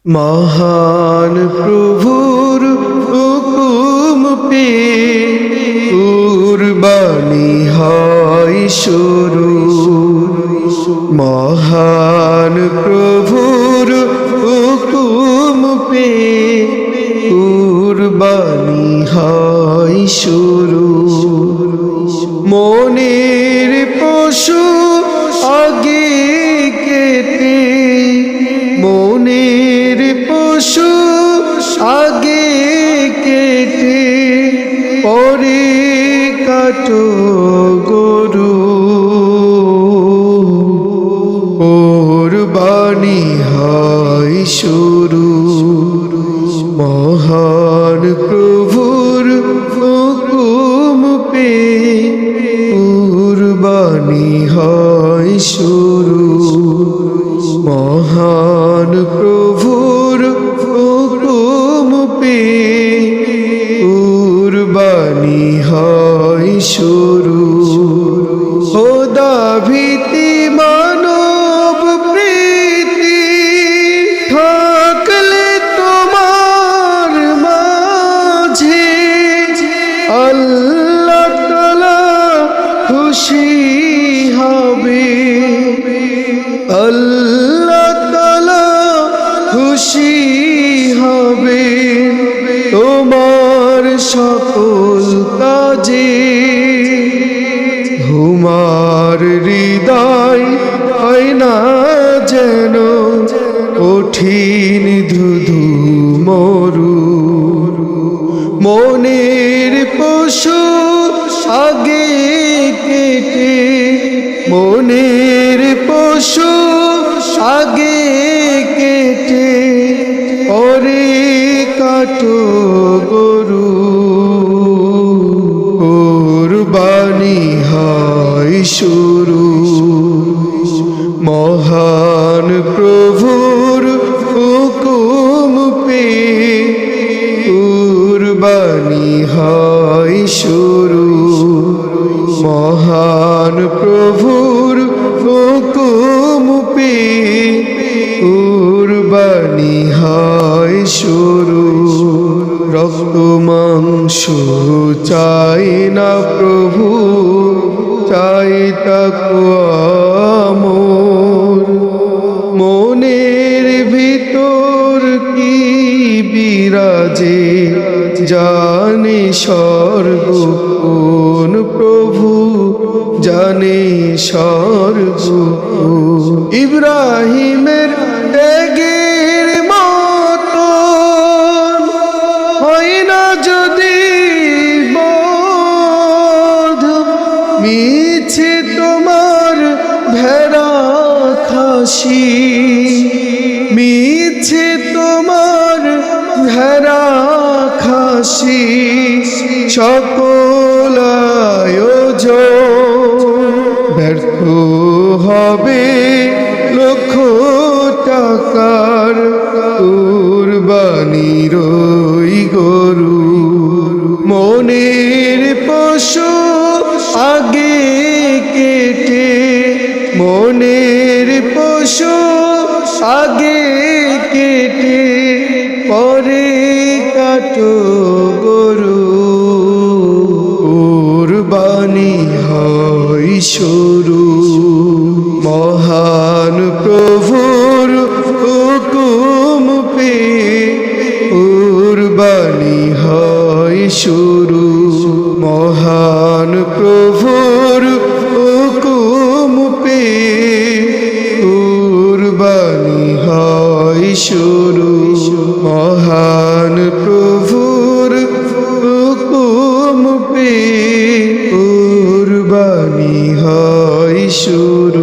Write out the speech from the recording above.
মহান প্রভুর হুকুম পে কুরবানি হয় শুরু। মহান প্রভুর হুকুম পে কুরবানি হয় শুরু। মনের পশু আগে কেটে, মনের পশু আগে কেটে পরে কাটো গরু। কুরবানি হয় শুরু। মহান প্রভুর হুকুম পে কুরবানি হয় শুরু। মহান প্রভুর হুকুম পে কুরবানি হয় শুরু। খোদা ভীতি মানব প্রীতি থাকলে তোমার মাঝে, আল্লাহ তাআলা খুশি হবে। আল্লাহ তাআলা খুশি হবে তোমার সকল কাজে। তোমার হৃদয় হয় না যেন কঠিন ধুধু মরু। মনের পশু আগে কেটে, মনের পশু আগে কেটে পরে কাটো গরু। কুরবানি হয় শুরু। মহান প্রভুর হুকুম পে কুরবানি হয় শুরু। মহান প্রভুর হুকুম পে কুরবানি হয় শুরু। রক্ত মাংস চাই না প্রভু, চাই তাকওয়া মোর। মনের ভিতর কি বিরাজে জানে সর্বক্ষণ প্রভু, জানে সর্বক্ষণ। ইব্রাহিমের ত্যাগের মতো হয় না যদি বোধ, মিছে তোমার ভেড়া খাসি, মিছে তোমার ভেড়া খাসি সকল আয়োজন ব্যর্থ হবে লক্ষ টাকার কুরবানির ওই গরু। মনের পশু আগে কেটে, মনের পশু আগে কেটে পরে কাটো গরু। কুরবানি হয় শুরু। মহান প্রভুর হুকুম পে কুরবানি হয় শুরু। মহান প্রভুর হুকুম পে কুরবানি হয় শুরু। মহান প্রভুর হুকুম পে কুরবানি হয় শুরু।